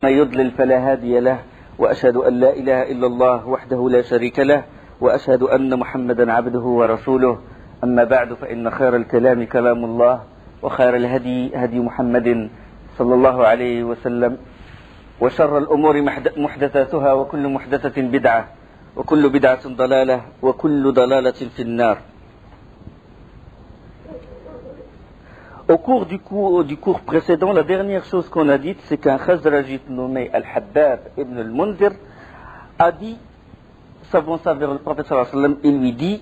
يضلل فلا هادي له وأشهد أن لا إله إلا الله وحده لا شريك له وأشهد أن محمدا عبده ورسوله أما بعد فإن خير الكلام كلام الله وخير الهدي هدي محمد صلى الله عليه وسلم وشر الأمور محدثاتها وكل محدثة بدعة وكل بدعة ضلالة وكل ضلالة في النار. Au cours du cours précédent, la dernière chose qu'on a dite, c'est qu'un Khazrajite nommé Al-Habbab ibn al-Munzir a dit, s'avançant vers le prophète sallallahu alayhi wa sallam, il lui dit,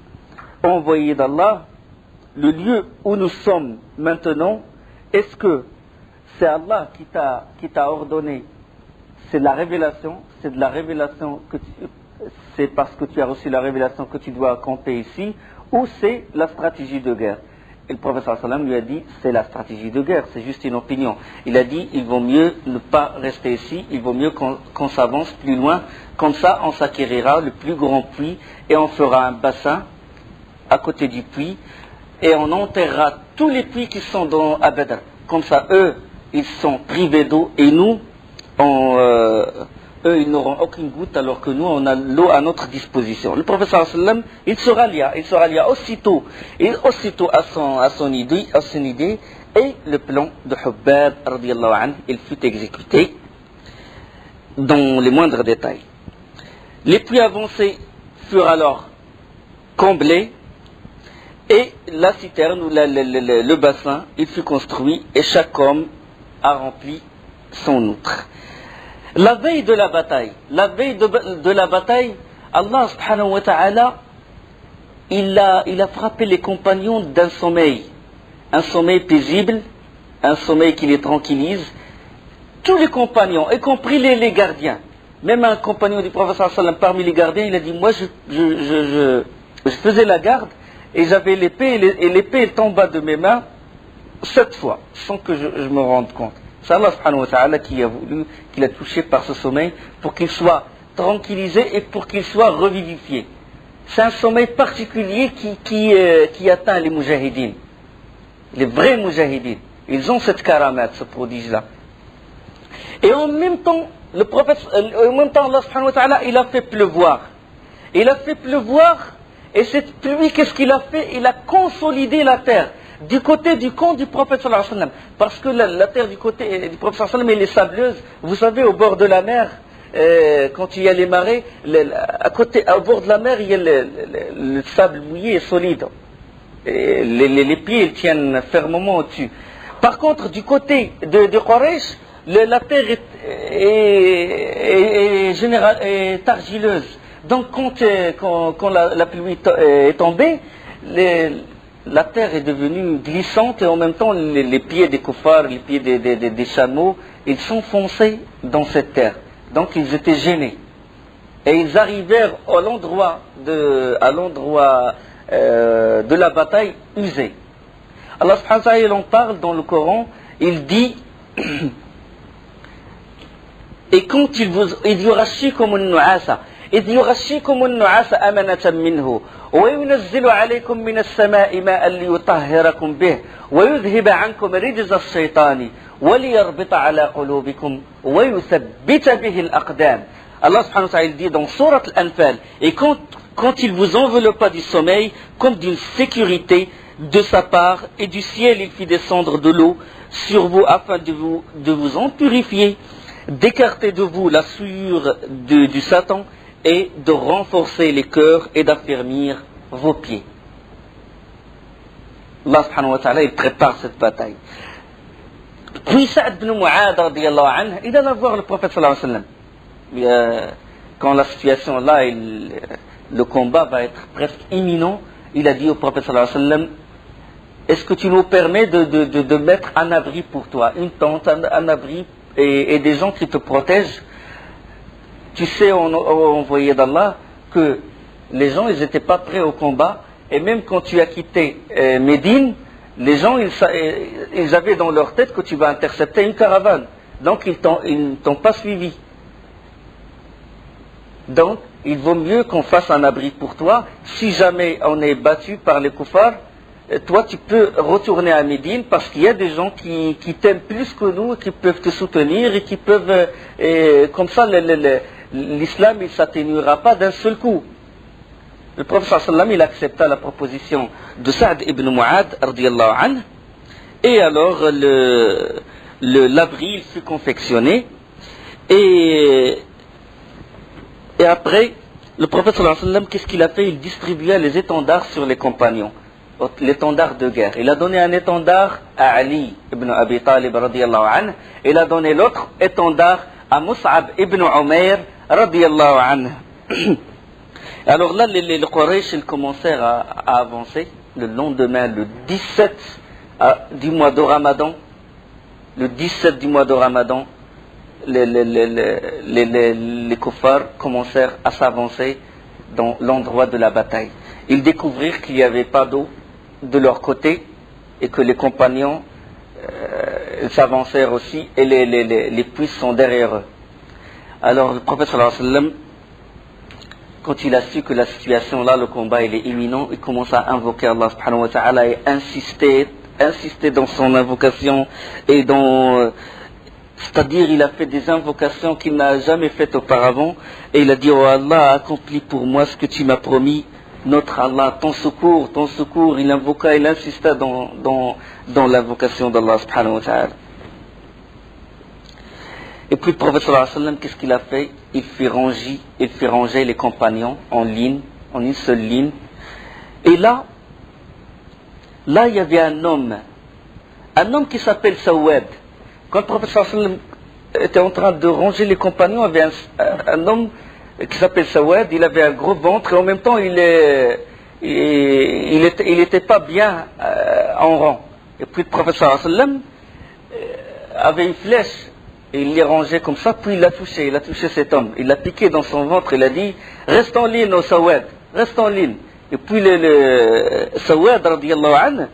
envoyé d'Allah, le lieu où nous sommes maintenant, est-ce que c'est Allah qui t'a ordonné, c'est de la révélation, c'est parce que tu as reçu la révélation que tu dois camper ici, ou c'est la stratégie de guerre? Et le prophète sallallahu alayhi wa sallam lui a dit, c'est la stratégie de guerre, c'est juste une opinion. Il a dit, il vaut mieux ne pas rester ici, il vaut mieux qu'on s'avance plus loin, comme ça on s'acquérira le plus grand puits et on fera un bassin à côté du puits et on enterrera tous les puits qui sont à Badr. Comme ça, eux, ils sont privés d'eau et nous, eux, ils n'auront aucune goutte alors que nous, on a l'eau à notre disposition. Le prophète sallallahu alayhi wa sallam, il se rallia aussitôt à son idée et le plan de Hubbab radiyallahu anhu, il fut exécuté dans les moindres détails. Les puits avancés furent alors comblés et la citerne ou le bassin, il fut construit et chaque homme a rempli son outre. La veille de la bataille, Allah subhanahu wa ta'ala, il a frappé les compagnons d'un sommeil paisible, un sommeil qui les tranquillise. Tous les compagnons, y compris les gardiens, même un compagnon du prophète sallallahu alayhi wa sallam parmi les gardiens, il a dit, moi je faisais la garde et j'avais l'épée et l'épée elle tomba de mes mains 7 fois, sans que je me rende compte. C'est Allah subhanahu wa ta'ala qui a touché par ce sommeil pour qu'il soit tranquillisé et pour qu'il soit revivifié. C'est un sommeil particulier qui atteint les mujahidines, les vrais mujahidines. Ils ont cette karamat, ce prodige-là. Et en même temps, Allah subhanahu wa ta'ala, il a fait pleuvoir. Et cette pluie, qu'est-ce qu'il a fait? Il a consolidé la terre. Du côté du camp du prophète sallallahu alayhi wa sallam. Parce que la terre du côté du prophète sallallahu alayhi wa sallam, elle est sableuse. Vous savez, au bord de la mer, quand il y a les marées, au bord de la mer, il y a le sable mouillé et solide. Et les pieds, ils tiennent fermement au-dessus. Par contre, du côté de Quraysh, la terre est argileuse. Donc, quand la pluie est tombée, la terre est devenue glissante et en même temps les pieds des koufars, les pieds des chameaux, ils s'enfonçaient dans cette terre. Donc ils étaient gênés. Et ils arrivèrent à l'endroit de la bataille usés. Allah subhanahu wa ta'ala, il en parle dans le Coran, il dit et quand il yurashikum an-nu'asa إذ يغشيكم النعاس أمنة منه وينزل عليكم من السماء ماء ليطهركم به ويذهب عنكم رجز الشيطان وليربط على قلوبكم ويثبت به الأقدام. Allah subhanahu wa ta'ala dit dans Sourate Al-Anfal, et quand il vous enveloppa du sommeil comme d'une sécurité de sa part, et du ciel il fit descendre de l'eau sur vous afin de vous en purifier, d'écarter de vous la souillure du Satan et de renforcer les cœurs et d'affermir vos pieds. Allah subhanahu wa ta'ala, il prépare cette bataille. Puis Sa'd ibn Mu'adh radiyallahu anhu, il alla voir le prophète sallallahu alayhi wa sallam. Quand la situation là, le combat va être presque imminent, il a dit au prophète sallallahu alayhi wa sallam, est-ce que tu nous permets de mettre un abri pour toi, une tente, un abri et des gens qui te protègent? Tu sais, envoyé d'Allah, que les gens, ils n'étaient pas prêts au combat. Et même quand tu as quitté Médine, les gens, ils avaient dans leur tête que tu vas intercepter une caravane. Donc, ils ne t'ont pas suivi. Donc, il vaut mieux qu'on fasse un abri pour toi. Si jamais on est battu par les koufars, toi tu peux retourner à Médine parce qu'il y a des gens qui t'aiment plus que nous, qui peuvent te soutenir et qui peuvent, comme ça l'islam il ne s'atténuera pas d'un seul coup. Le prophète sallallahu alayhi wa sallam, il accepta la proposition de Sa'd ibn Mu'adh radiyallahu anhu, et alors l'abri fut confectionné, et après le prophète sallallahu alayhi wa sallam, qu'est-ce qu'il a fait? Il distribua les étendards sur les compagnons, l'étendard de guerre. Il a donné un étendard à Ali ibn Abi Talib radiyallahu anhu, et il a donné l'autre étendard à Mus'ab ibn Umayr radiyallahu anhu. Alors là, les Quraysh, ils commencèrent à avancer. Le lendemain, le 17 du mois de Ramadan, le 17 du mois de Ramadan, les kuffars commencèrent à s'avancer dans l'endroit de la bataille. Ils découvrirent qu'il n'y avait pas d'eau de leur côté et que les compagnons s'avancèrent aussi et les puits sont derrière eux. Alors le prophète sallallahu alayhi wa sallam, quand il a su que la situation là, le combat il est imminent, il commence à invoquer Allah subhanahu wa ta'ala et insister dans son invocation et c'est-à-dire il a fait des invocations qu'il n'a jamais faites auparavant et il a dit: oh Allah, accomplis pour moi ce que tu m'as promis, notre Allah, ton secours, il invoqua, il insista dans l'invocation d'Allah subhanahu wa ta'ala. Et puis le prophète sallallahu alayhi wa sallam, qu'est-ce qu'il a fait? Il fit ranger les compagnons en ligne, en une seule ligne. Et là il y avait un homme qui s'appelle Sawad. Quand le prophète sallallahu alayhi wa sallam était en train de ranger les compagnons, il y avait un homme qui s'appelle Sawad. Il avait un gros ventre et en même temps il était pas bien en rang. Et puis le prophète sallallahu alayhi wa sallam avait une flèche. Et il les rangeait comme ça, puis il l'a touché cet homme. Il l'a piqué dans son ventre, il a dit: reste en ligne, ô Sawad, reste en ligne. Et puis le Sawad, radiyallahu anhu,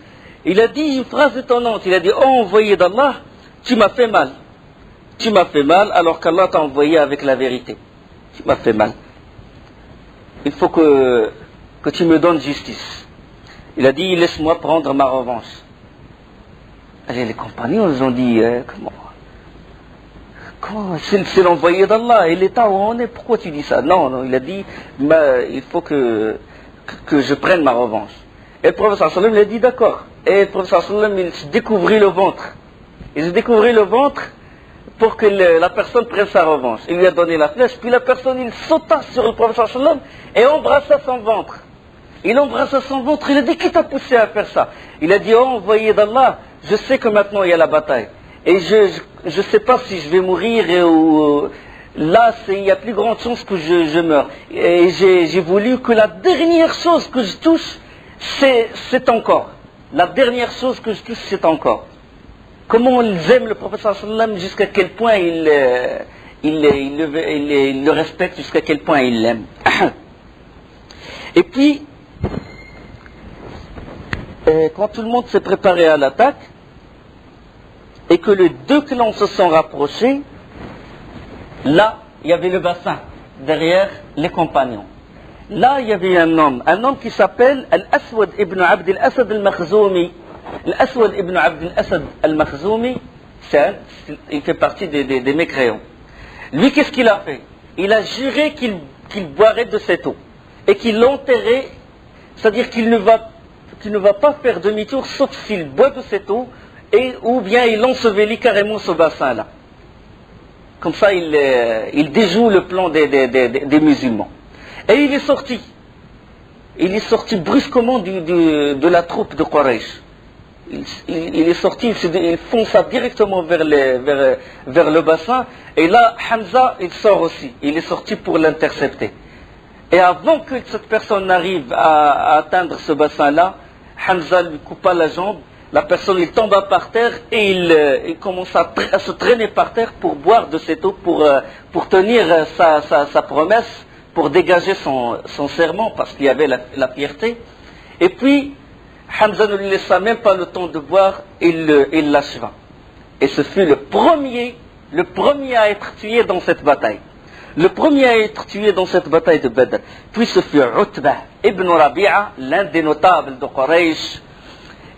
il a dit une phrase étonnante. Il a dit: oh envoyé d'Allah, tu m'as fait mal. Tu m'as fait mal alors qu'Allah t'a envoyé avec la vérité. Tu m'as fait mal. Il faut que tu me donnes justice. Il a dit: laisse-moi prendre ma revanche. Et les compagnons, ils ont dit: comment c'est l'envoyé d'Allah et l'état où on est, pourquoi tu dis ça? Non, il a dit: il faut que je prenne ma revanche. Et le prophète sallallahu alayhi wa sallam, il a dit: d'accord. Et le prophète sallallahu alayhi wa sallam, il se découvrit le ventre. Il se découvrit le ventre pour que la personne prenne sa revanche. Il lui a donné la flèche, puis la personne, il sauta sur le prophète sallallahu alayhi wa sallam et embrassa son ventre. Il embrassa son ventre, il a dit: qui t'a poussé à faire ça? Il a dit: oh envoyé d'Allah, je sais que maintenant il y a la bataille. Et je ne sais pas si je vais mourir là, il y a plus grande chance que je meure. Et j'ai voulu que la dernière chose que je touche, c'est encore. La dernière chose que je touche, c'est encore. Comment ils aiment le prophète sallallahu alayhi wa sallam, jusqu'à quel point ils le respectent, jusqu'à quel point ils l'aiment. Et puis, quand tout le monde s'est préparé à l'attaque, et que les deux clans se sont rapprochés, là, il y avait le bassin, derrière les compagnons. Là, il y avait un homme qui s'appelle Al-Aswad ibn Abd al-Asad al-Makhzoumi. Al-Aswad ibn Abd al-Asad al-Makhzoumi, il fait partie des mécréants. Lui, qu'est-ce qu'il a fait? Il a juré qu'il boirait de cette eau, et qu'il l'enterrait, c'est-à-dire qu'il ne va pas faire demi-tour, sauf s'il boit de cette eau, ou bien il ensevelit carrément ce bassin-là. Comme ça, il déjoue le plan des musulmans. Et il est sorti. Il est sorti brusquement de la troupe de Quraysh. Il est sorti, il fonça directement vers le bassin. Et là, Hamza, il sort aussi. Il est sorti pour l'intercepter. Et avant que cette personne n'arrive à atteindre ce bassin-là, Hamza lui coupa la jambe. La personne, il tomba par terre et il commence à se traîner par terre pour boire de cette eau, pour tenir sa promesse, pour dégager son serment, parce qu'il y avait la fierté. Et puis, Hamza ne lui laissa même pas le temps de boire, il l'acheva. Et ce fut le premier à être tué dans cette bataille. Le premier à être tué dans cette bataille de Badr. Puis ce fut Utbah ibn Rabi'a, l'un des notables de Quraysh.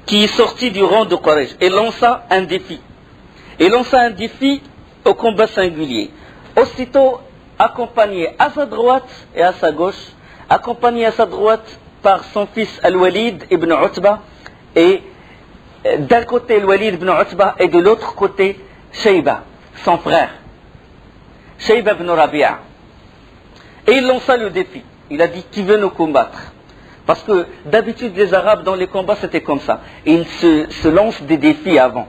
qui est sorti du rang de Quraysh et lança un défi. Il lança un défi au combat singulier. Aussitôt accompagné à sa droite et à sa gauche, accompagné à sa droite par son fils Al-Walid ibn Utba, et d'un côté Al-Walid ibn Utba et de l'autre côté Shayba, son frère, Shayba ibn Rabi'a. Et il lança le défi. Il a dit qui veut nous combattre. Parce que d'habitude les Arabes dans les combats c'était comme ça. Ils se lancent des défis avant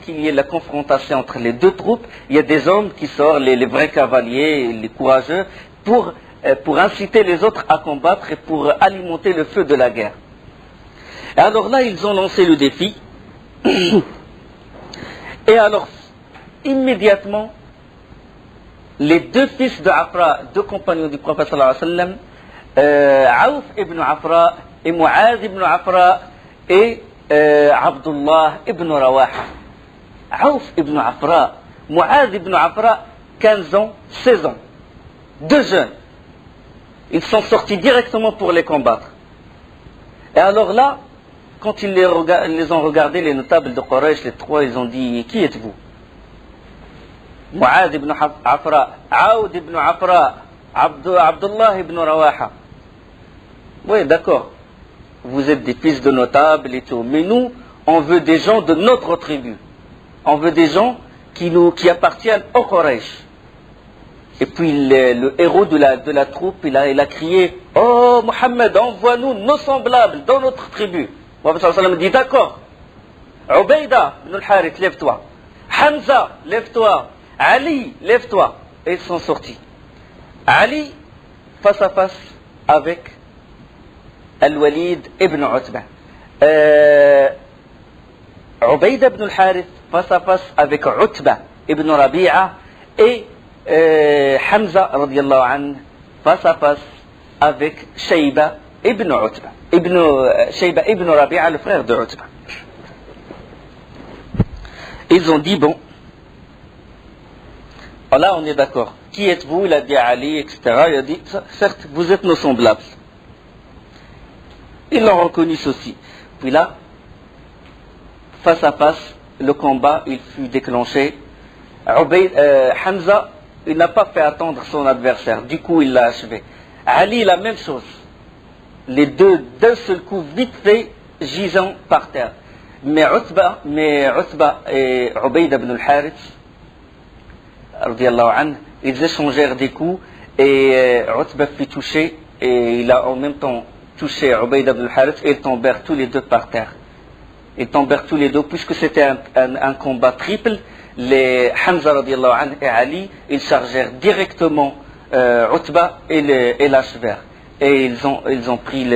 qu'il y ait la confrontation entre les deux troupes. Il y a des hommes qui sortent, les vrais cavaliers, les courageux, pour inciter les autres à combattre et pour alimenter le feu de la guerre. Et alors là, ils ont lancé le défi. Et alors, immédiatement, les deux fils de Afra, deux compagnons du prophète sallallahu alayhi wa sallam, Aouf ibn Afra et Mu'adh ibn Afra et Abdullah ibn Rawaha. Aouf ibn Afra, Mu'adh ibn Afra, 15 ans, 16 ans. Deux jeunes. Ils sont sortis directement pour les combattre. Et alors là, quand ils les ont regardés, les notables de Quraysh, les trois, ils ont dit, qui êtes-vous? Mu'adh ibn Afra, Aoud ibn Afra, Abdullah ibn Rawaha. Oui, d'accord. Vous êtes des fils de notables et tout. Mais nous, on veut des gens de notre tribu. On veut des gens qui appartiennent au Quraysh. Et puis le héros de la troupe, il a crié, oh Mohammed, envoie-nous nos semblables dans notre tribu. Le prophète sallallahu alayhi wa sallam dit, d'accord. Ubayda ibn al-Harith, lève-toi. Hamza, lève-toi. Ali, lève-toi. Et ils sont sortis. Ali, face à face avec Al-Walid ibn Utba. Ubayda ibn al-Harith, face à face avec Utba ibn Rabi'a. Et Hamza, radiallahu anhu, face à face avec Shayba ibn Utba. Shayba ibn Rabi'a, le frère de Utba. Ils ont dit, bon, là on est d'accord. Qui êtes-vous? Il a dit Ali, etc. Il a dit, certes, vous êtes nos semblables. Ils l'ont reconnu ceci. Puis là, face à face, le combat, il fut déclenché. Hamza, il n'a pas fait attendre son adversaire. Du coup, il l'a achevé. Ali, la même chose. Les deux, d'un seul coup, vite fait, gisant par terre. Mais Utba et Ubayda ibn al-Harith, radiallahu anhu, ils échangèrent des coups et Utba fut touché et il a en même temps touché Ubayda ibn al-Harith et ils tombèrent tous les deux par terre. Ils tombèrent tous les deux puisque c'était un combat triple. Les Hamza radiallahu anhu et Ali, ils chargèrent directement Utba et l'achevèrent. Et ils ont pris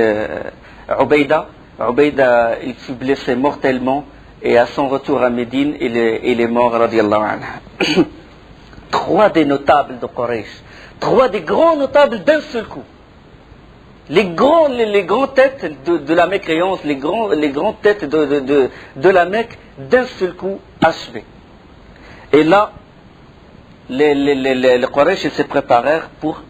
Ubayda. Ubayda, il fut blessé mortellement et à son retour à Médine, il est mort radiallahu anhu. Trois des notables de Quraysh, trois des grands notables d'un seul coup. Les grands têtes de la mécréance, les grands têtes de la Mecque, d'un seul coup achevés. Et là, les Quraysh se préparèrent pour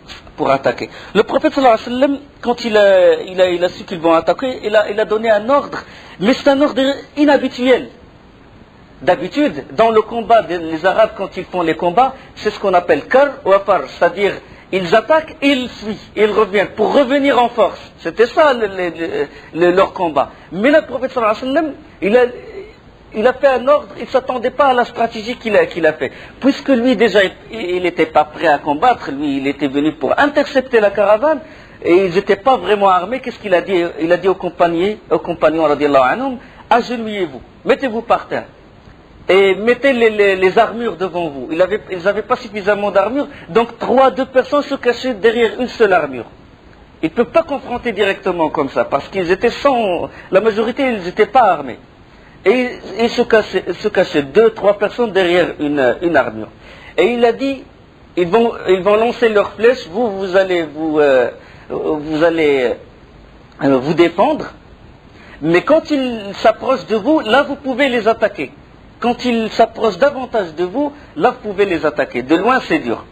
attaquer. Le prophète sallallahu alayhi wa sallam, quand il a su qu'ils vont attaquer, il a donné un ordre, mais c'est un ordre inhabituel. D'habitude, dans le combat, les Arabes, quand ils font les combats, c'est ce qu'on appelle kar ou afar, c'est-à-dire ils attaquent et ils fuient, et ils reviennent pour revenir en force. C'était ça leur combat. Mais le prophète sallallahu alayhi wa sallam, il a fait un ordre, il ne s'attendait pas à la stratégie qu'il a fait. Puisque lui déjà, il n'était pas prêt à combattre, lui il était venu pour intercepter la caravane, et ils n'étaient pas vraiment armés. Qu'est-ce qu'il a dit? Il a dit aux compagnons radiallahu anhum, agenouillez-vous, mettez-vous par terre. Et mettez les armures devant vous. Ils n'avaient pas suffisamment d'armure, donc deux personnes se cachaient derrière une seule armure. Ils ne peuvent pas confronter directement comme ça, parce qu'ils étaient la majorité, ils n'étaient pas armés. Et ils se cachaient 2-3 personnes derrière une armure. Et il a dit, ils vont lancer leurs flèches, vous allez vous défendre, mais quand ils s'approchent de vous, là vous pouvez les attaquer. Quand ils s'approchent davantage de vous, là vous pouvez les attaquer. De loin c'est dur.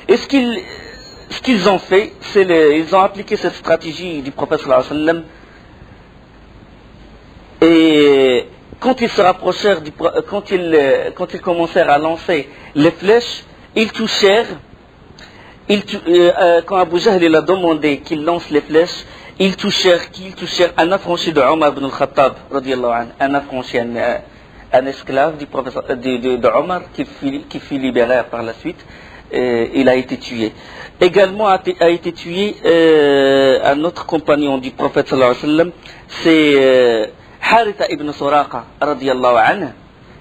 Et ce qu'ils ont fait, ils ont appliqué cette stratégie du prophète sallallahu alayhi wa sallam. Et quand ils se rapprochèrent, quand ils commencèrent à lancer les flèches, ils touchèrent, quand Abu Jahl il a demandé qu'ils lancent les flèches, ils touchèrent un affranchi de Omar ibn al-Khattab, un affranchi, un esclave du prophète de Omar qui fut libéré par la suite. Il a été tué. Également a été tué un autre compagnon du prophète sallallahu alayhi wa sallam, c'est Haritha ibn Suraqa radiyallahu anhu.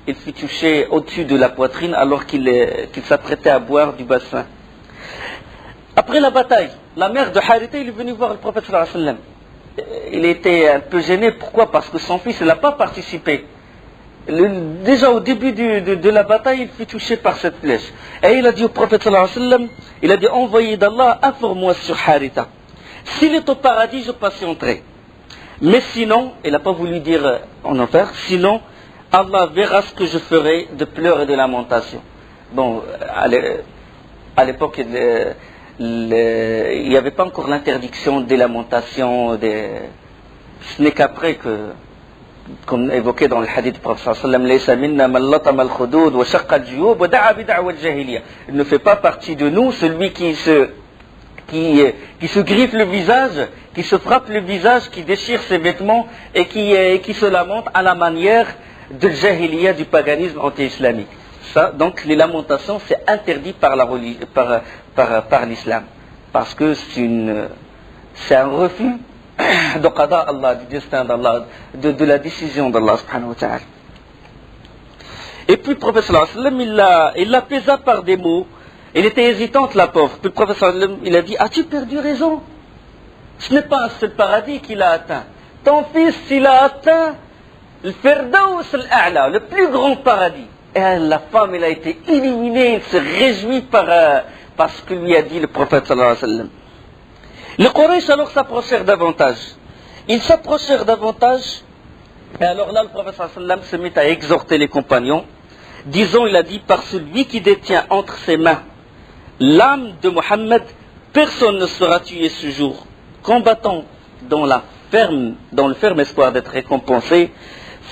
Il fut touché au-dessus de la poitrine alors qu'il s'apprêtait à boire du bassin. Après la bataille, la mère de Haritha est venue voir le prophète sallallahu alayhi wa sallam. Il était un peu gêné. Pourquoi? Parce que son fils n'a pas participé. Déjà au début de la bataille, il fut touché par cette flèche. Et il a dit au prophète sallallahu alayhi wa sallam, il a dit, envoyé d'Allah, informe-moi sur Haritha. S'il est au paradis, je patienterai. Mais sinon, il n'a pas voulu dire en enfer, sinon, Allah verra ce que je ferai de pleurs et de lamentations. Bon, à l'époque, il n'y avait pas encore l'interdiction des lamentations, ce n'est qu'après que, comme évoqué dans le hadith du prophète sallallahu alayhi wa sallam, il ne fait pas partie de nous celui qui se griffe le visage, qui se frappe le visage, qui déchire ses vêtements et qui se lamente à la manière de jahiliya, du paganisme anti-islamique. Ça, donc les lamentations, c'est interdit par l'islam, parce que c'est un refus de qada Allah, du destin d'Allah, de la décision d'Allah subhanahu wa ta'ala. Et puis le prophète sallallahu alayhi wa sallam, il l'apaisa par des mots. Elle était hésitante, la pauvre. Puis le prophète sallallahu alayhi wa sallam, il a dit, as-tu perdu raison? Ce n'est pas un seul paradis qu'il a atteint. Ton fils, il a atteint le Firdaus al-A'la, le plus grand paradis. Et la femme, elle a été illuminée, elle se réjouit par ce que lui a dit le prophète sallallahu alayhi wa sallam. Les Quraysh alors s'approchèrent davantage. Ils s'approchèrent davantage. Et alors là, le prophète sallallahu alayhi wa sallam se mit à exhorter les compagnons. Disons, il a dit, par celui qui détient entre ses mains l'âme de Mohammed, personne ne sera tué ce jour. Combattant dans le ferme espoir d'être récompensé,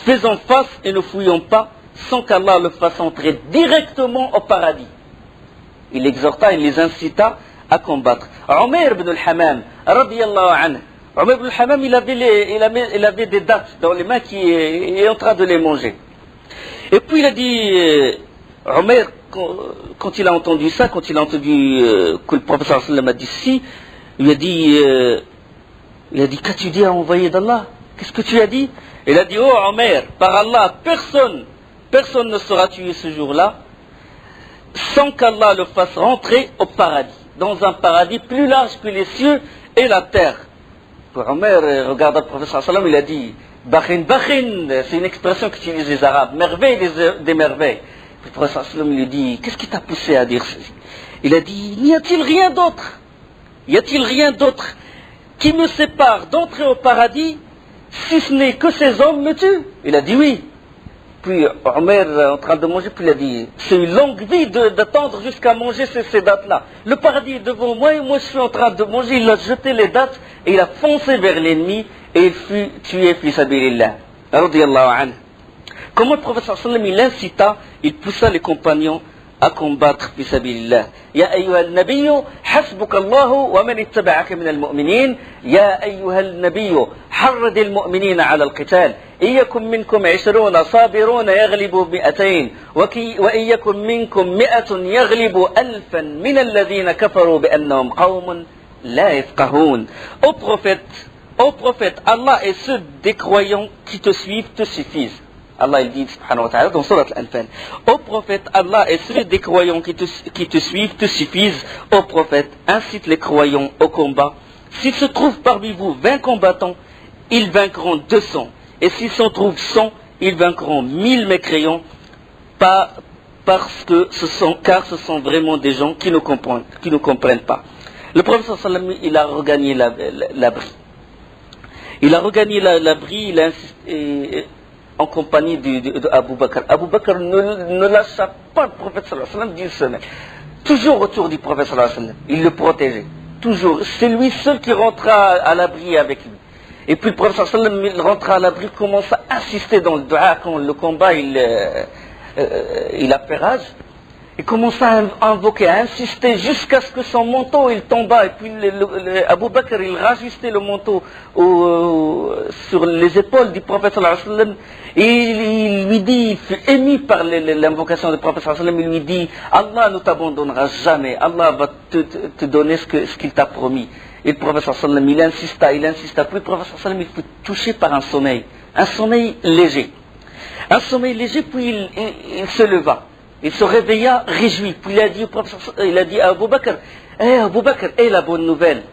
faisons face et ne fouillons pas sans qu'Allah le fasse entrer directement au paradis. Il exhorta, il les incita à combattre. Omer ibn al-Hammam, radiyallahu anhu. Omer ibn al-Hammam, il avait des dattes dans les mains qui est en train de les manger. Et puis il a dit, Omer, quand il a entendu ça, quand il a entendu que le prophète sallallahu alayhi wa sallam a dit si, il a dit, qu'as-tu dit à envoyer d'Allah? Qu'est-ce que tu as dit? Il a dit, oh Omer, par Allah, personne ne sera tué ce jour-là, sans qu'Allah le fasse rentrer au paradis, dans un paradis plus large que les cieux et la terre. Omer regarda le prophète sallallahu alayhi wa sallam, il a dit, Bakhin, Bakhin, c'est une expression qu'utilisent les Arabes, merveille des merveilles. Le prophète sallallahu alayhi wa sallam lui dit, qu'est-ce qui t'a poussé à dire ceci? Il a dit, n'y a-t-il rien d'autre? Y a-t-il rien d'autre qui me sépare d'entrer au paradis, si ce n'est que ces hommes me tuent? Il a dit oui. Puis Omer, en train de manger, puis il a dit, c'est une longue vie d'attendre jusqu'à manger ces dates-là. Le paradis est devant moi et moi je suis en train de manger. Il a jeté les dates et il a foncé vers l'ennemi et il fut tué fi sabilillah. Radiyallahu anhu. Comment le prophète sallallahu alayhi wa sallam, il incita, il poussa les compagnons à combattre fi sabilillah. Ya ayyuha al-nabiyyu, hasbuka Allahu wa man ittaba'aka min al-mu'minin. Ya ayyuha al-nabiyyu, harrid al-mu'minina 'ala al-qital. إيكم منكم 20 صابرون يغلبوا 200 وإيكم منكم 100 يغلبوا 1000 من الذين كفروا بأنهم قوم لا يفقهون. Ô prophète, Allah et ceux des croyants qui te suivent te suffisent. Allah il dit subhanahu wa ta'ala dans Surat Al-Anfal. Ô prophète, Allah et ceux des croyants qui te suivent te suffisent. Ô prophète, incite les croyants au combat. S'il se trouve parmi vous 20 combattants, ils vaincront 200. Et s'ils s'en trouvent 100, ils vaincront 1000 mécréants, car ce sont vraiment des gens qui ne comprennent pas. Le prophète sallallahu alayhi wa sallam, il a regagné l'abri. Il a regagné l'abri, en compagnie d'Abu Bakr. Abu Bakr ne lâcha pas le prophète sallallahu alayhi wa sallam d'une semaine. Toujours autour du prophète sallallahu alayhi wa sallam. Il le protégeait. Toujours. C'est lui seul qui rentra à l'abri avec lui. Et puis le prophète sallallahu alayhi wa sallam, il rentre à l'abri, commence à insister dans le dua quand le combat il a fait rage. Il commence à invoquer, à insister jusqu'à ce que son manteau il tomba. Et puis Abu Bakr il rajustait le manteau sur les épaules du prophète sallallahu alayhi wa sallam. Et il lui dit, il fut ému par l'invocation du prophète sallallahu alayhi wa sallam. Il lui dit, Allah ne t'abandonnera jamais. Allah va te donner ce qu'il t'a promis. Et le prophète sallallahu alayhi wa sallam il insista. Puis le prophète sallallahu alayhi wa sallam il fut touché par un sommeil léger. Un sommeil léger, puis il se leva. Il se réveilla réjoui. Puis il a dit à Abu Bakr, Abu Bakr, la bonne nouvelle.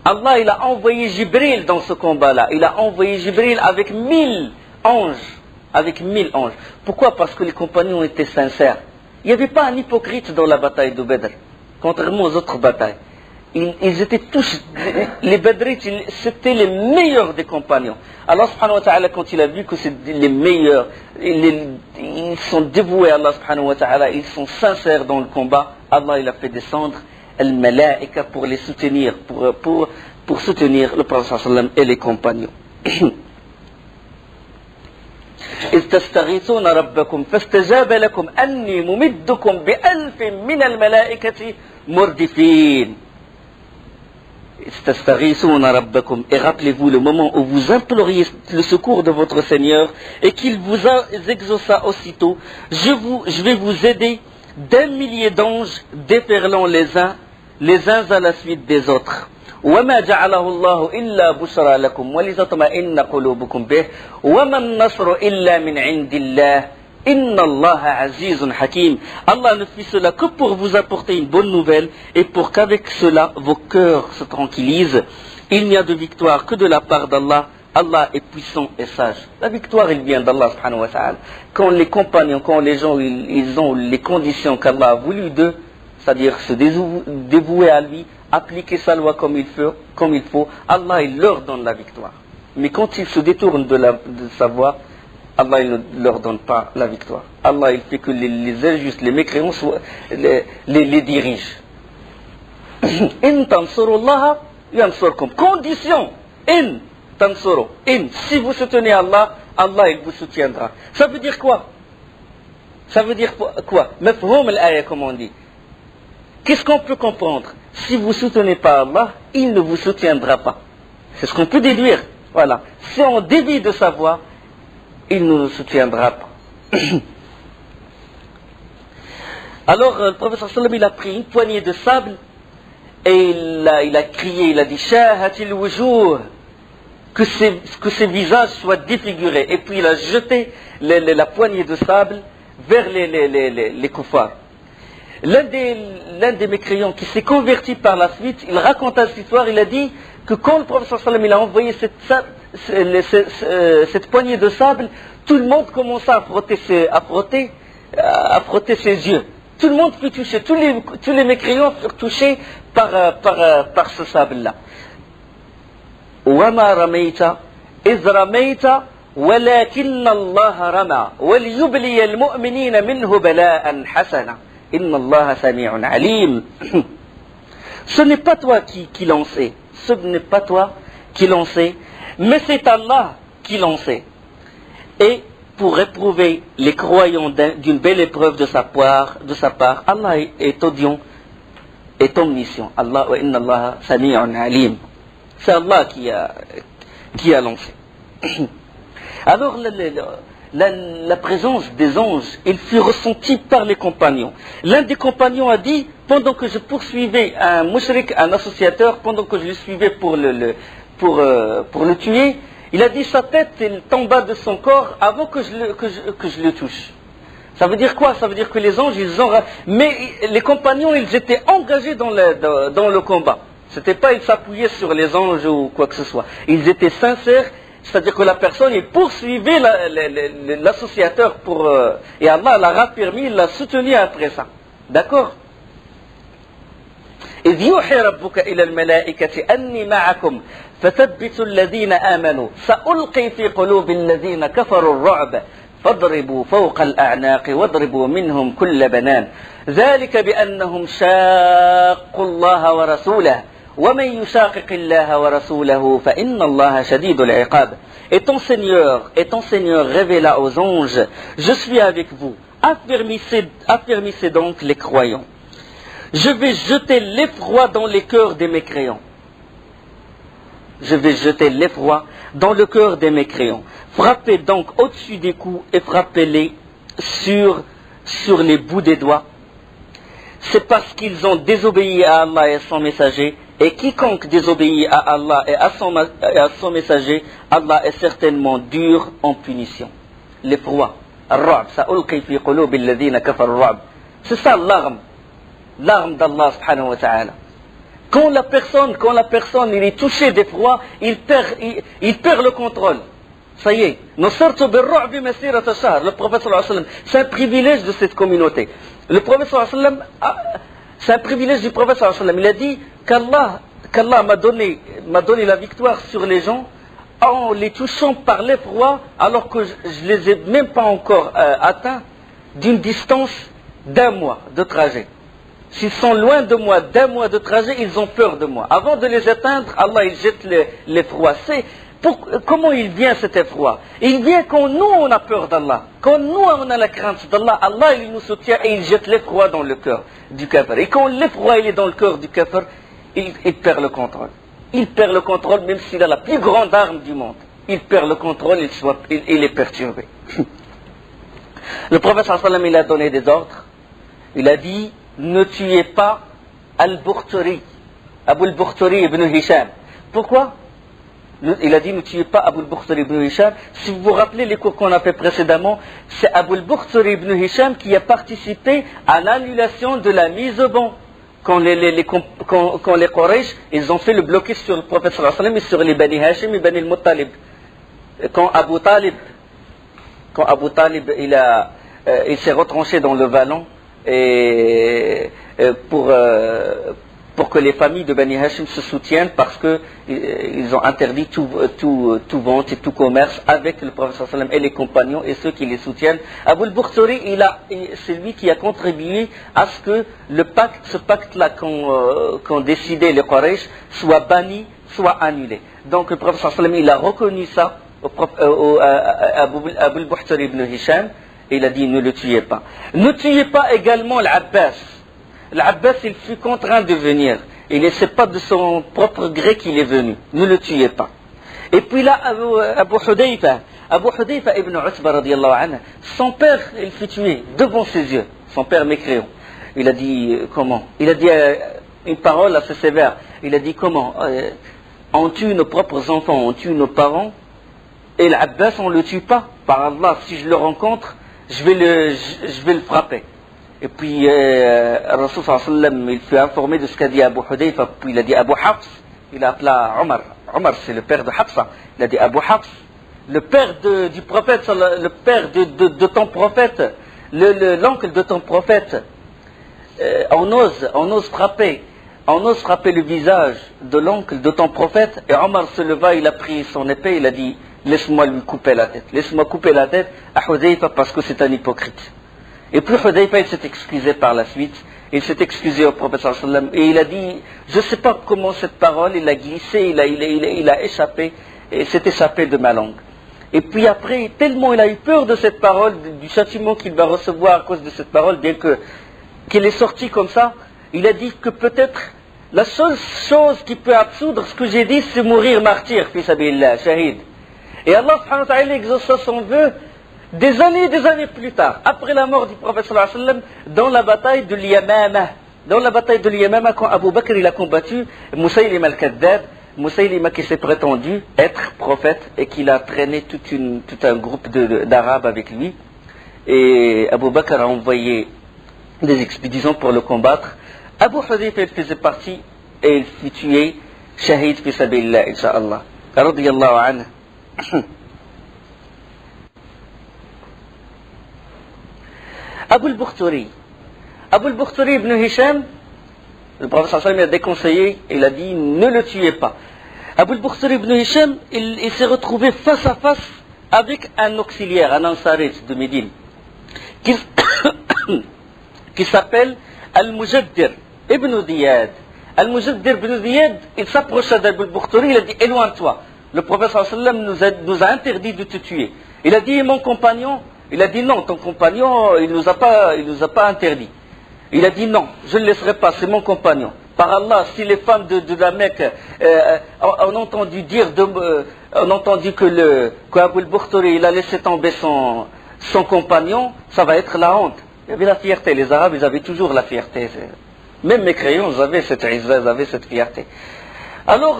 Allah, il a envoyé Jibril dans ce combat-là. Il a envoyé Jibril avec 1000 anges. Avec 1000 anges. Pourquoi? Parce que les compagnons étaient sincères. Il n'y avait pas un hypocrite dans la bataille de Badr, contrairement aux autres batailles. Ils étaient tous, les Badrites, c'était les meilleurs des compagnons. Allah subhanahu wa ta'ala, quand il a vu que c'est les meilleurs, ils sont dévoués à Allah subhanahu wa ta'ala, ils sont sincères dans le combat, Allah il a fait descendre al-malaika pour les soutenir, pour soutenir le prophète sallallahu alayhi wa sallam et les compagnons. إذ تستغيثون ربكم فاستجاب لكم أني ممدكم بألف من الملائكة مردفين. Et rappelez-vous le moment où vous imploriez le secours de votre Seigneur et qu'il vous exauça aussitôt. Je vais vous aider d'un millier d'anges déferlant les uns à la suite des autres. وما جعله الله إلا بشرى لكم ولتطمئن قلوبكم به وما النصر إلا من عند الله إن الله عزيز حكيم. Allah ne fit cela que pour vous apporter une bonne nouvelle et pour qu'avec cela vos cœurs se tranquillisent. Il n'y a de victoire que de la part d'Allah. Allah est puissant et sage. La victoire elle vient d'Allah subhanahu wa ta'ala. Quand les compagnons, quand les gens ils ont les conditions qu'Allah a voulu d'eux, c'est-à-dire se dévouer à lui, appliquer sa loi comme il faut, Allah il leur donne la victoire. Mais quand ils se détournent de sa voie, Allah il ne leur donne pas la victoire. Allah il fait que les injustes, les mécréants les dirigent. In tansurullaha yansurkum. Condition. In tansuru. Si vous soutenez Allah, Allah il vous soutiendra. Ça veut dire quoi? Ça veut dire quoi? Mafhoum al-aya comme on dit. Qu'est-ce qu'on peut comprendre? Si vous ne soutenez pas Allah, il ne vous soutiendra pas. C'est ce qu'on peut déduire. Voilà. Si on dévie de sa voie, il ne nous soutiendra pas. Alors, le prophète sallallahu alayhi wa sallam, il a pris une poignée de sable et il a crié, il a dit Shahatil wujuh, que ces visages soient défigurés. Et puis il a jeté la poignée de sable vers les kuffars. L'un des mécréants qui s'est converti par la suite, il raconta cette histoire, il a dit que quand le prophète sallallahu alayhi wa sallam il a envoyé cette poignée de sable, tout le monde commença à frotter ses yeux. Tout le monde fut touché, tous les mécréants furent touchés par ce sable-là. وَمَا رَمَيْتَ إِذْ رَمَيْتَ وَلَكِنَّ اللَّهَ رَمَى وَلِيُبْلِيَ الْمُؤْمِنِينَ مِنْهُ بَلَاءً حَسَنًا إِنَّ اللَّهَ سَمِيعٌ عَلِيمٌ. Ce n'est pas toi qui lançais, mais c'est Allah qui lançait. Et pour éprouver les croyants d'une belle épreuve de sa part, Allah est audient, est omniscient. Allah wa inna Allah sami'un alim. C'est Allah qui a lancé. Alors la présence des anges, il fut ressentie par les compagnons. L'un des compagnons a dit, pendant que je poursuivais un mushrik, un associateur, pendant que je le suivais pour le tuer, il a dit sa tête elle tomba de son corps avant que je le touche. Ça veut dire quoi? Ça veut dire que les anges, mais les compagnons, ils étaient engagés dans le combat. C'était pas ils s'appuyaient sur les anges ou quoi que ce soit. Ils étaient sincères, c'est-à-dire que la personne, il poursuivait l'associateur et Allah l'a raffermi, il l'a soutenu après ça. D'accord? إذ يوحي ربك إلى الملائكة أني معكم فثبتوا الذين آمنوا سألقي في قلوب الذين كفروا الرعب فاضربوا فوق الأعناق واضربوا منهم كل بنان ذلك بأنهم شاقوا الله ورسوله وَمَنْ يُشَاقِقِ اللَّهَ وَرَسُولَهُ فَإِنَّ اللَّهَ شَدِيدُ الْعِقَابِ. Et ton Seigneur révéla aux anges, je suis avec vous, affermissez donc les croyants. Je vais jeter l'effroi dans les cœurs des mécréants. Je vais jeter l'effroi dans le cœur des mécréants. Frappez donc au-dessus des coups et frappez-les sur les bouts des doigts. C'est parce qu'ils ont désobéi à Allah et à son messager. Et quiconque désobéit à Allah et à son messager, Allah est certainement dur en punition. L'effroi. C'est ça l'arme d'Allah subhanahu wa ta'ala. Quand la personne il est touché d'effroi, il perd le contrôle. Ça y est. Le prophète sallallahu alayhi wa sallam, c'est un privilège de cette communauté. Le prophète sallallahu alayhi wa sallam, c'est un privilège du prophète sallallahu alayhi wa sallam. Il a dit qu'Allah m'a donné la victoire sur les gens en les touchant par l'effroi alors que je ne les ai même pas encore atteints d'une distance d'un mois de trajet. S'ils sont loin de moi d'un mois de trajet, ils ont peur de moi. Avant de les atteindre, Allah il jette l'effroi. Comment il vient cet effroi? Il vient quand nous on a peur d'Allah. Quand nous on a la crainte d'Allah, Allah il nous soutient et il jette l'effroi dans le cœur du kafir. Et quand l'effroi il est dans le cœur du kafir, il perd le contrôle. Il perd le contrôle même s'il a la plus grande arme du monde. Il perd le contrôle, il est perturbé. Le prophète sallallahu alayhi wa sallam il a donné des ordres. Il a dit ne tuez pas Al-Bukhtari, Abu al-Bukhtari ibn Hisham. Pourquoi? Il a dit ne tuez pas Abu al-Bukhtari ibn Hisham. Si vous vous rappelez les cours qu'on a fait précédemment, c'est Abu al-Bukhtari ibn Hisham qui a participé à l'annulation de la mise au banc. Quand les Quraysh, ils ont fait le blocus sur le prophète sallallahu alayhi wa sallam et sur les Bani Hashim et Bani al-Muttalib. Quand Abu Talib il s'est retranché dans le vallon et pour que les familles de Bani Hashim se soutiennent parce qu'ils ont interdit tout vente et tout commerce avec le prophète sallallahu alayhi wa sallam et les compagnons et ceux qui les soutiennent. Abu al-Bukhtari, c'est lui qui a contribué à ce que ce pacte-là qu'ont décidé les Quraysh soit banni, soit annulé. Donc le prophète sallallahu alayhi wa sallam, il a reconnu ça Abu al-Bukhtari ibn Hisham et il a dit ne le tuez pas. Ne tuez pas également l'Abbas. L'Abbas, il fut contraint de venir. Ce n'est pas de son propre gré qu'il est venu. Ne le tuez pas. Et puis là, Abu Hudayfa ibn Utba radiyallahu anhu, son père, il fut tué devant ses yeux. Son père mécréant. Il a dit comment? Il a dit une parole assez sévère. Il a dit comment? On tue nos propres enfants, on tue nos parents. Et l'Abbas, on ne le tue pas. Par Allah, si je le rencontre, je vais le frapper. Et puis, Rasul sallallahu alayhi wa sallam, il fut informé de ce qu'a dit Abu Hudayfa. Puis il a dit Abu Hafs. Il a appelé Omar. Omar, c'est le père de Hafsa. Il a dit Abu Hafs, le père du prophète, le père de ton prophète, l'oncle de ton prophète. On ose frapper le visage de l'oncle de ton prophète. Et Omar se leva, il a pris son épée, il a dit laisse-moi lui couper la tête. Laisse-moi couper la tête à Hudayfa parce que c'est un hypocrite. Et puis Hudayfa, il s'est excusé par la suite. Il s'est excusé au prophète sallallahu alayhi wa sallam. Et il a dit, je ne sais pas comment cette parole, il a glissé, il a échappé, et s'est échappé de ma langue. Et puis après, tellement il a eu peur de cette parole, du châtiment qu'il va recevoir à cause de cette parole, bien qu'il est sorti comme ça, il a dit que peut-être la seule chose qui peut absoudre ce que j'ai dit, c'est mourir martyr, fi sabilillah, shahid. Et Allah subhanahu wa ta'ala exauça son vœu des années plus tard, après la mort du prophète sallallahu alayhi wa sallam, dans la bataille de l'Yamama. Dans la bataille de l'Yamama, quand Abu Bakr il a combattu Musaylima al-Kaddab, Musaylima qui s'est prétendu être prophète et qu'il a traîné tout un groupe d'Arabes avec lui. Et Abu Bakr a envoyé des expéditions pour le combattre. Abu Hudayfa il faisait partie et il fut tué, shahid fi sabilillah, insha'Allah. Radiyallahu anhu. Abu al-Bukhtari ibn Hisham, le prophète sallallahu alayhi wa sallam a déconseillé, il a dit ne le tuez pas. Abu al-Bukhtari ibn Hisham, il s'est retrouvé face à face avec un auxiliaire, un ansarite de Médine, qui s'appelle Al-Mujaddir ibn Diyad. Al-Mujaddir ibn Ziyad, il s'approcha d'Abu Bakhtari, il a dit éloigne-toi. Le prophète sallallahu alayhi wa sallam nous a interdit de te tuer. Il a dit mon compagnon, il a dit non, ton compagnon, il nous a pas interdit. Il a dit non, je ne le laisserai pas, c'est mon compagnon. Par Allah, si les femmes de la Mecque ont entendu dire, ont entendu qu'Abu Bakhtari il a laissé tomber son compagnon, ça va être la honte. Il y avait la fierté, les Arabes ils avaient toujours la fierté. Même mes crayons, ils avaient cette izza, ils avaient cette fierté. Alors,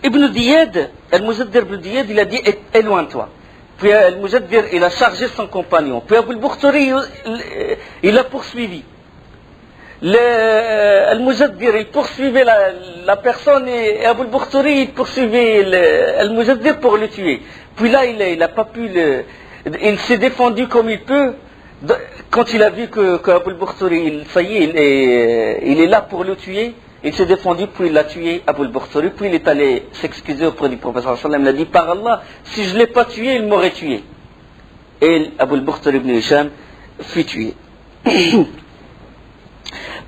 Ibn Diyad, Al-Mujaddir ibn Diyad, il a dit éloigne-toi. Puis Al-Mujaddir, il a chargé son compagnon. Puis Abu Bakhtari, il a poursuivi. Al-Mujaddir, il poursuivait la personne et Abu Bakhtari, il poursuivait Al-Mujaddir pour le tuer. Puis là, il a pas pu il s'est défendu comme il peut. Quand il a vu qu'Abu Bakhtari, ça y est, il est là pour le tuer, il s'est défendu, puis il a tué Abu Bakhtari, puis il est allé s'excuser auprès du prophète sallallahu alayhi wa sallam. Il a dit, par Allah, si je ne l'ai pas tué, il m'aurait tué. Et Abu Bakhtari ibn Hisham fut tué.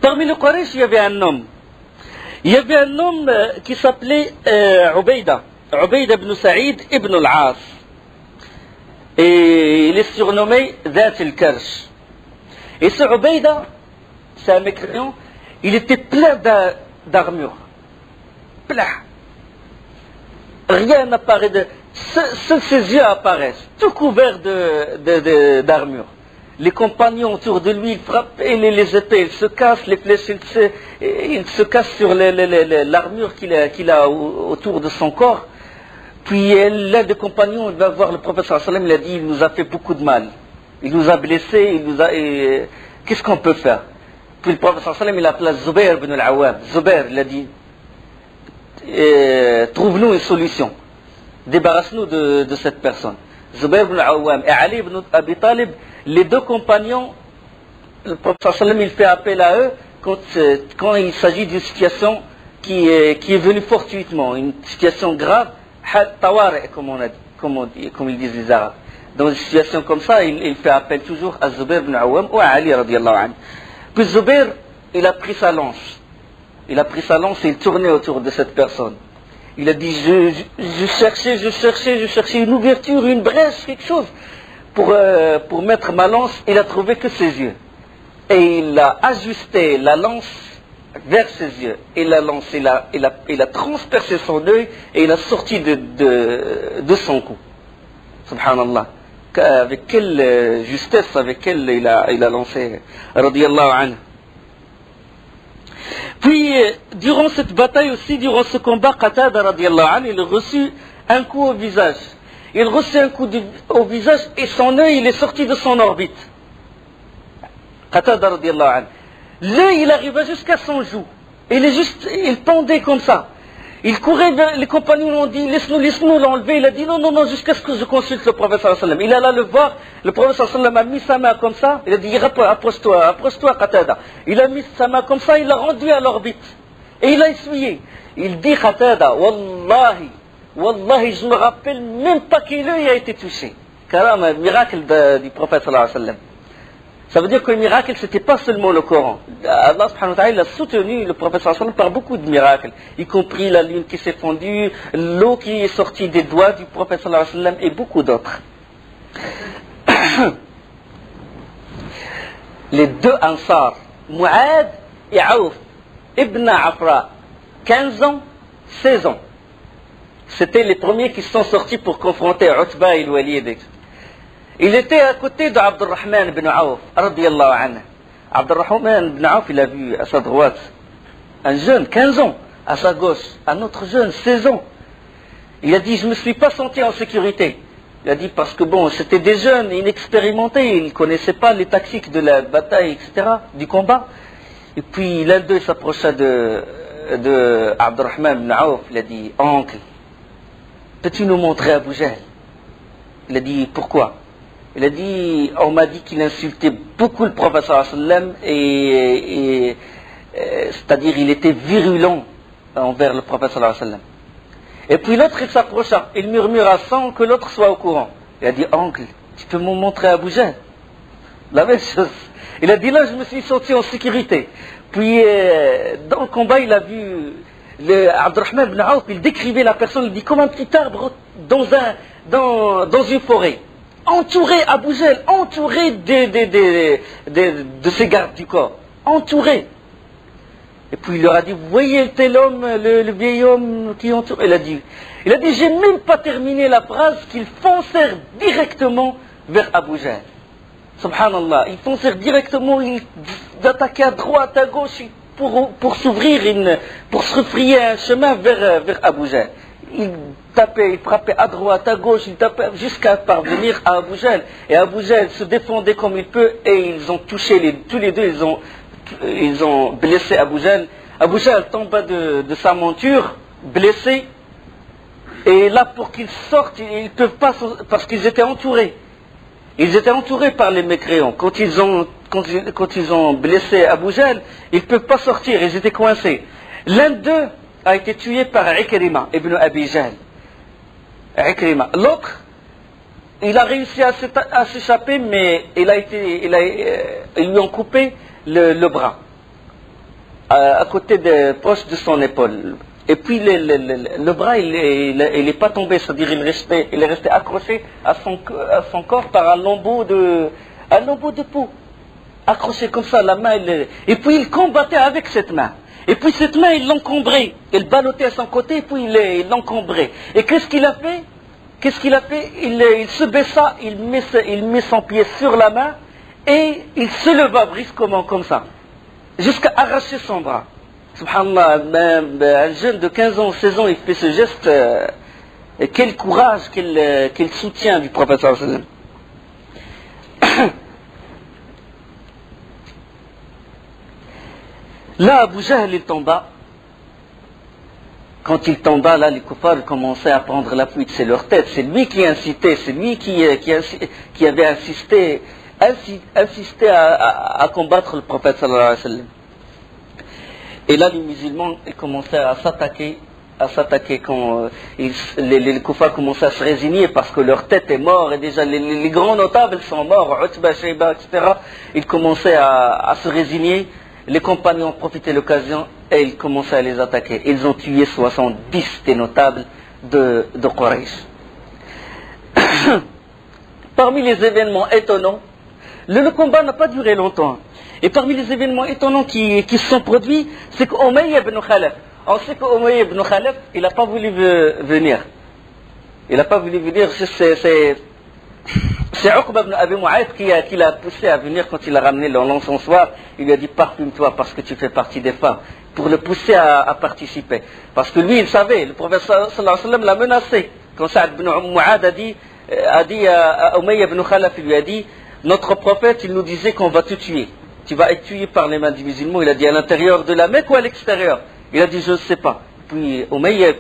Parmi les Quraysh, il y avait un homme. Il y avait un homme qui s'appelait Ubayda ibn Saïd ibn al-As. Et il est surnommé Dhat al-Karsh. Et ce Ubayda, c'est un mécréant, il était plein d'armure. Plein. Rien n'apparaît seuls ses yeux apparaissent, tout couvert d'armure. Les compagnons autour de lui, ils frappent et les épées, ils se cassent, les flèches, ils se cassent sur l'armure qu'il a autour de son corps. Puis l'un des compagnons, il va voir le prophète sallallahu alayhi wa sallam, il a dit, il nous a fait beaucoup de mal. Il nous a blessés, qu'est-ce qu'on peut faire? Puis le prophète sallallahu alayhi wa sallam, il appela Zubair ibn al-Awwam. Zubair, il a dit, trouve-nous une solution. Débarrasse-nous de cette personne. Zubair ibn al-Awwam et Ali ibn Abi Talib, les deux compagnons, le prophète sallallahu alayhi wa sallam, il fait appel à eux quand il s'agit d'une situation qui est venue fortuitement, une situation grave, comme ils disent les Arabes. Dans une situation comme ça, il fait appel toujours à Zubair ibn al-Awwam ou à Ali radiyallahu anhu. Puis Zubair, il a pris sa lance. Il a pris sa lance et il tournait autour de cette personne. Il a dit, je cherchais une ouverture, une brèche, quelque chose pour mettre ma lance. Il a trouvé que ses yeux. Et il a ajusté la lance vers ses yeux. Et la lance, il a transpercé son œil et il a sorti de son cou. Subhanallah. Avec quelle justesse, avec quelle il a lancé, radiyallahu anhu. Puis, durant cette bataille aussi, durant ce combat, Qatada, radiyallahu anhu, il a reçu un coup au visage. Il a reçu un coup au visage et son œil, il est sorti de son orbite. Qatada, radiyallahu anhu. L'œil, il arrivait jusqu'à son joue. Il pendait comme ça. Il courait vers les compagnons, lui ont dit, laisse-nous l'enlever. Il a dit, non, jusqu'à ce que je consulte le prophète sallallahu alayhi wa sallam. Il alla le voir, le prophète sallallahu alayhi wa sallam a mis sa main comme ça. Il a dit, approche-toi, Qatada. Il a mis sa main comme ça, il l'a rendu à l'orbite. Et il a essuyé. Il dit, Qatada, Wallahi, je me rappelle même pas quel œil a été touché. Carrément, un miracle du prophète sallallahu alayhi wa sallam. Ça veut dire que le miracle, c'était pas seulement le Coran. Allah subhanahu wa ta'ala a soutenu le prophète sallallahu alayhi wa sallam par beaucoup de miracles, y compris la lune qui s'est fondue, l'eau qui est sortie des doigts du prophète sallallahu alayhi wa sallam et beaucoup d'autres. Les deux Ansar, Mu'ad et Aouf, Ibn Afra, 15 ans, 16 ans. C'était les premiers qui sont sortis pour confronter Utba et Walid. Il était à côté d'Abdurrahman ibn Auf, radiyallahu anhu. Abdurrahman ibn Auf, il a vu à sa droite un jeune, 15 ans, à sa gauche, un autre jeune, 16 ans. Il a dit, je ne me suis pas senti en sécurité. Il a dit, parce que bon, c'était des jeunes inexpérimentés, ils ne connaissaient pas les tactiques de la bataille, etc., du combat. Et puis l'un d'eux s'approcha de Abdurrahman ibn Auf, il a dit, oncle, peux-tu nous montrer Abu Jahl? Il a dit, pourquoi? Il a dit, on m'a dit qu'il insultait beaucoup le prophète sallallahu alayhi wa sallam et c'est-à-dire il était virulent envers le prophète sallallahu alayhi wa sallam. Et puis l'autre il s'approcha, il murmura sans que l'autre soit au courant. Il a dit, oncle, tu peux me montrer Abu Jahl? La même chose. Il a dit, là je me suis senti en sécurité. Puis, dans le combat, il a vu Abdurrahman ibn Awf, il décrivait la personne, il dit comme un petit arbre dans une forêt. Entouré, Abu Jahl, entouré de ses gardes du corps. Entouré. Et puis il leur a dit, vous voyez tel homme, le vieil homme qui entoure. Il a dit, j'ai même pas terminé la phrase qu'ils foncèrent directement vers Abu Jahl. Subhanallah, ils foncèrent directement, ils attaquaient à droite, à gauche pour s'ouvrir, pour se refrayer un chemin vers Abu Jahl. Ils tapaient, ils frappaient à droite, à gauche, ils tapaient jusqu'à parvenir à Abu Jahl. Et Abu Jahl se défendait comme il peut et ils ont touché, tous les deux, ils ont blessé Abu Jahl. Abu Jahl tomba de sa monture, blessé. Et là, pour qu'ils sortent, ils ne peuvent pas, parce qu'ils étaient entourés. Ils étaient entourés par les mécréants. Quand ils ont blessé Abu Jahl, ils ne peuvent pas sortir, ils étaient coincés. L'un d'eux a été tué par Ikrima, ibn Abi Jahl. Ikrima. L'autre, il a réussi à s'échapper, mais ils lui ont coupé le bras, à côté proche de son épaule. Et puis le bras, il n'est pas tombé, c'est-à-dire il est resté accroché à son corps par un lambeau de peau. Accroché comme ça, la main, et puis il combattait avec cette main. Et puis cette main, il l'encombrait. Il ballottait à son côté, et puis il l'encombrait. Et qu'est-ce qu'il a fait? Il se baissa, il met son pied sur la main, et il se leva brusquement comme ça, jusqu'à arracher son bras. Subhanallah, un jeune de 15 ans, 16 ans, il fait ce geste, et quel courage, quel soutien du prophète sallallahu alayhi wa sallam. Là, Abu Jahl, il tomba. Quand il tomba, là, les kuffars commençaient à prendre la fuite. C'est leur tête, c'est lui qui incitait, c'est lui qui avait insisté à combattre le prophète sallallahu alayhi wa sallam. Et là, les musulmans commençaient à s'attaquer quand les kuffars commençaient à se résigner parce que leur tête est morte et déjà les grands notables sont morts, Utba, Shayba, etc. Ils commençaient à se résigner. Les compagnons ont profité de l'occasion et ils commençaient à les attaquer. Ils ont tué 70 des notables de Quraysh. Parmi les événements étonnants, le combat n'a pas duré longtemps. Et parmi les événements étonnants qui se sont produits, c'est qu'Umayya ibn Khalaf, on sait qu'Umayya ibn Khalaf, il n'a pas voulu venir. Il n'a pas voulu venir, c'est Uqba ibn Abi Mu'ayt qui l'a poussé à venir quand il a ramené l'encensoir. Il lui a dit parfume-toi parce que tu fais partie des femmes, pour le pousser à participer. Parce que lui, il savait, le prophète sallallahu alayhi wa sallam l'a menacé. Quand Sa'd ibn Mu'adh a dit à Umayya ibn Khalaf, il lui a dit, notre prophète, il nous disait qu'on va te tuer. Tu vas être tué par les mains des musulmans. Il a dit à l'intérieur de la Mecque ou à l'extérieur? Il a dit je ne sais pas. Puis Umayya,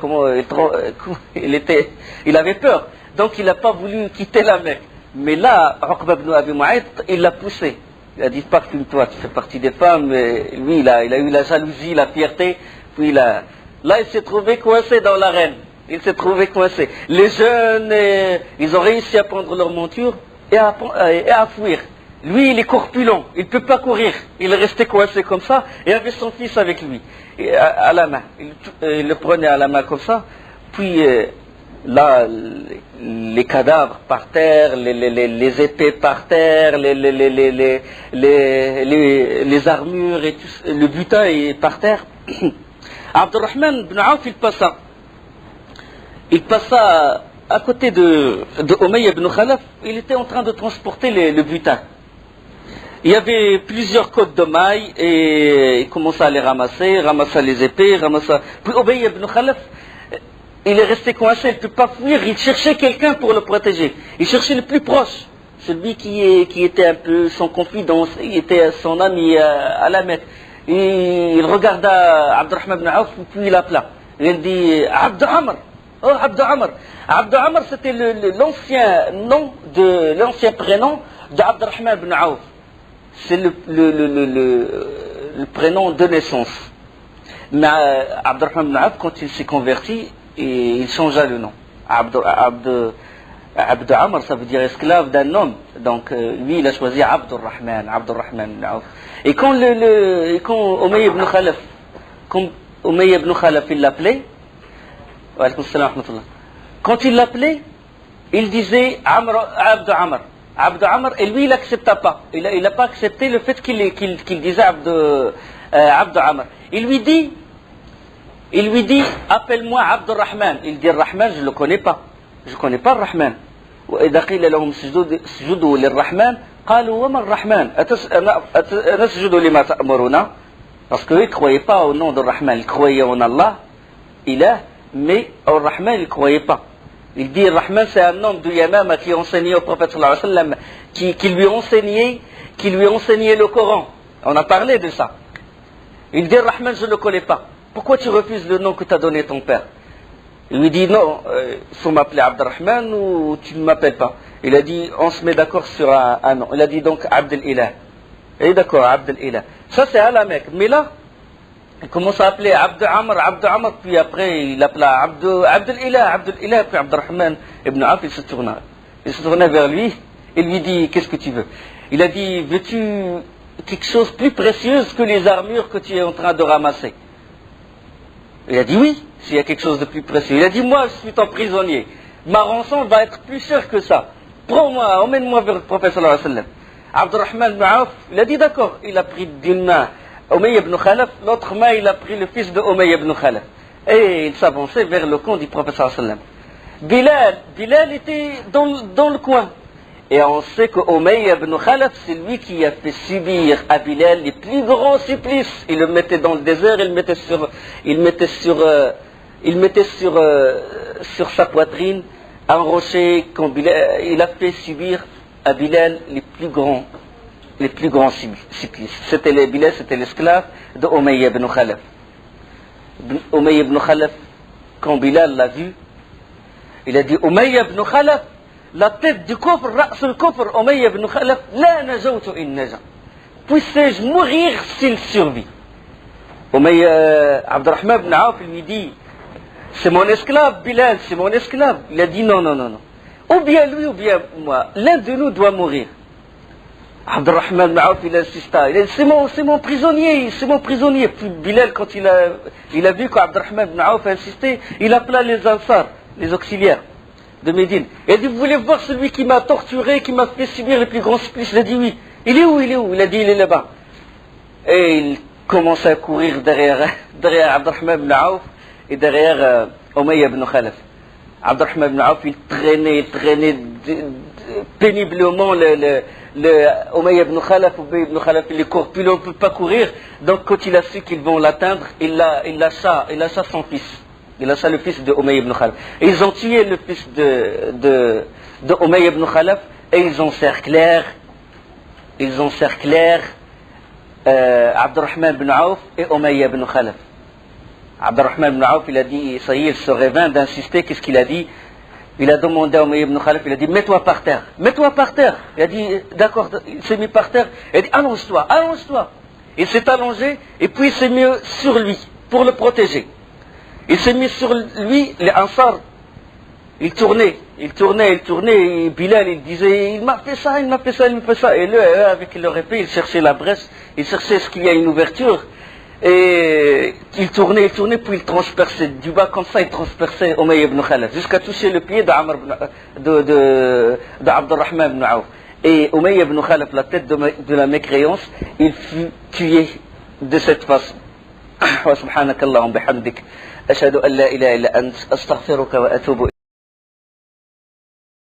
il avait peur. Donc il n'a pas voulu quitter la Mecque. Mais là, Uqba ibn Abi Mu'ayt, il l'a poussé. Il a dit parfume-toi, tu fais partie des femmes. Et lui, il a eu la jalousie, la fierté. Puis là, il s'est trouvé coincé dans l'arène. Il s'est trouvé coincé. Les jeunes, ils ont réussi à prendre leur monture et à fuir. Lui, il est corpulent, il ne peut pas courir. Il est resté coincé comme ça et avait son fils avec lui, à la main. Il le prenait à la main comme ça. Puis là, les cadavres par terre, les épées par terre, les armures, et tout, le butin est par terre. Abdurrahman ibn Awf, il passa à côté de Umayya ibn Khalaf. Il était en train de transporter le butin. Il y avait plusieurs côtes de mailles et il commença à les ramasser les épées, Puis Umayya ibn Khalaf, il est resté coincé, il ne peut pas fuir, il cherchait quelqu'un pour le protéger. Il cherchait le plus proche, celui qui était un peu son confident, il était son ami à la Mecque. Il regarda Abdurrahman ibn Awf, puis il appela. Il dit Abd Amr. Oh, Abd Amr. Abd Amr, c'était l'ancien prénom d'Abdurrahman ibn Awf. C'est le prénom de naissance. Mais Abdurrahman ibn Awf, quand il s'est converti, il changea le nom. Abd Amr, ça veut dire esclave d'un homme. Donc lui, il a choisi Abdurrahman ibn Auf. Et quand Umayy ibn Khalaf, il l'appelait, quand il l'appelait, il disait Abd Amr. Abd Amr, et lui, il n'accepta pas. Il n'a pas accepté le fait qu'il disait Abd Amr. Il lui dit, appelle-moi Abdurrahman. Il dit, Rahman, je ne le connais pas. Je ne connais pas le Rahman. وإذا قيل لهم اسجدوا للرحمن قالوا وما الرحمن أنسجد لما تأمرنا. Parce qu'ils ne croyaient pas au nom de Rahman, ils croyaient en Allah, Ilah, mais au Rahman, ils ne croyaient pas. Il dit, Rahman, c'est un homme du Yamama qui enseignait au prophète sallallahu alayhi wa sallam, qui lui enseignait le Coran. On a parlé de ça. Il dit, Rahman, je ne le connais pas. Pourquoi tu refuses le nom que t'a donné ton père? Il lui dit, non, faut m'appeler Abdurrahman ou tu ne m'appelles pas. Il a dit, on se met d'accord sur un nom. Il a dit donc Abd al-Ilah. Il est d'accord, Abd al-Ilah. Ça c'est à la Mecque. Mais là, il commence à appeler Abd Amr, puis après il appela Abd al-Ilah, puis Abdurrahman ibn Auf, il se tourna vers lui et lui dit, qu'est-ce que tu veux? Il a dit, veux-tu quelque chose de plus précieux que les armures que tu es en train de ramasser? Il a dit oui, s'il y a quelque chose de plus précieux. Il a dit, moi je suis ton prisonnier, ma rançon va être plus chère que ça. Prends-moi, emmène-moi vers le prophète sallallahu alayhi wa sallam. Abdurrahman ibn Auf, il a dit d'accord. Il a pris d'une main Umayy ibn Khalaf, l'autre main il a pris le fils de Umayy ibn Khalaf. Et il s'avançait vers le camp du prophète sallallahu alayhi wa sallam. Bilal était dans le coin. Et on sait que Umayy ibn Khalaf, c'est lui qui a fait subir à Bilal les plus grands supplices. Il le mettait dans le désert, il mettait sur sa poitrine un rocher. Il a fait subir à Bilal les plus grands supplices. Bilal, c'était l'esclave de Umayy ibn Khalaf. Umayy ibn Khalaf, quand Bilal l'a vu, il a dit, Umayy ibn Khalaf, la tête du coffre, ra's al-kufr, Umayy ibn Khalaf, la najawtu in naja. Puisse-je mourir s'il survit? Abdurrahman ibn Auf lui dit, c'est mon esclave Bilal, c'est mon esclave. Il a dit non. Ou bien lui ou bien moi, l'un de nous doit mourir. Abdurrahman ibn Auf, il insista, il a dit, c'est mon prisonnier. Puis Bilal, quand il a vu qu'Abdurrahman ibn Auf insistait, il appela les Ansar, les auxiliaires de Médine. Il a dit, vous voulez voir celui qui m'a torturé, qui m'a fait subir les plus grands supplices? Il a dit oui. Il est où? Il a dit, il est là-bas. Et il commence à courir derrière Abdurrahman ibn Auf et derrière Umayy ibn Khalaf. Abdurrahman ibn Auf, il traînait péniblement Umayy ibn Khalaf. Umayy ibn Khalaf, il est corpulent, on ne peut pas courir. Donc quand il a su qu'ils vont l'atteindre, il lâcha son fils. Il lâcha le fils de Umayy ibn Khalaf. Et ils ont tué le fils de Umayy ibn Khalaf et ils encerclèrent Abdurrahman ibn Auf et Umayy ibn Khalaf. Abdurrahman ibn Auf, il a dit, ça y est, il se révint d'insister. Qu'est-ce qu'il a dit? Il a demandé à Umayy ibn Khalaf, il a dit, mets-toi par terre. Il a dit, d'accord, il s'est mis par terre. Il a dit, allonge-toi. Il s'est allongé et puis il s'est mis sur lui pour le protéger. Il s'est mis sur lui, les Ansar, il tournait, et Bilal, il disait, il m'a fait ça. Et lui, avec leur épée, il cherchait la brèche, il cherchait ce qu'il y a une ouverture. Et il tournait, puis il transperçait, du bas comme ça, il transperçait Umayy ibn Khalaf, jusqu'à toucher le pied d'Abdurrahman ibn Auf. Et Umayy ibn Khalaf, la tête de la mécréance, il fut tué de cette façon. Wa subhanakallahumma bihamdik, ashhadu an la ilaha illa ant, astaghfiruka wa atubu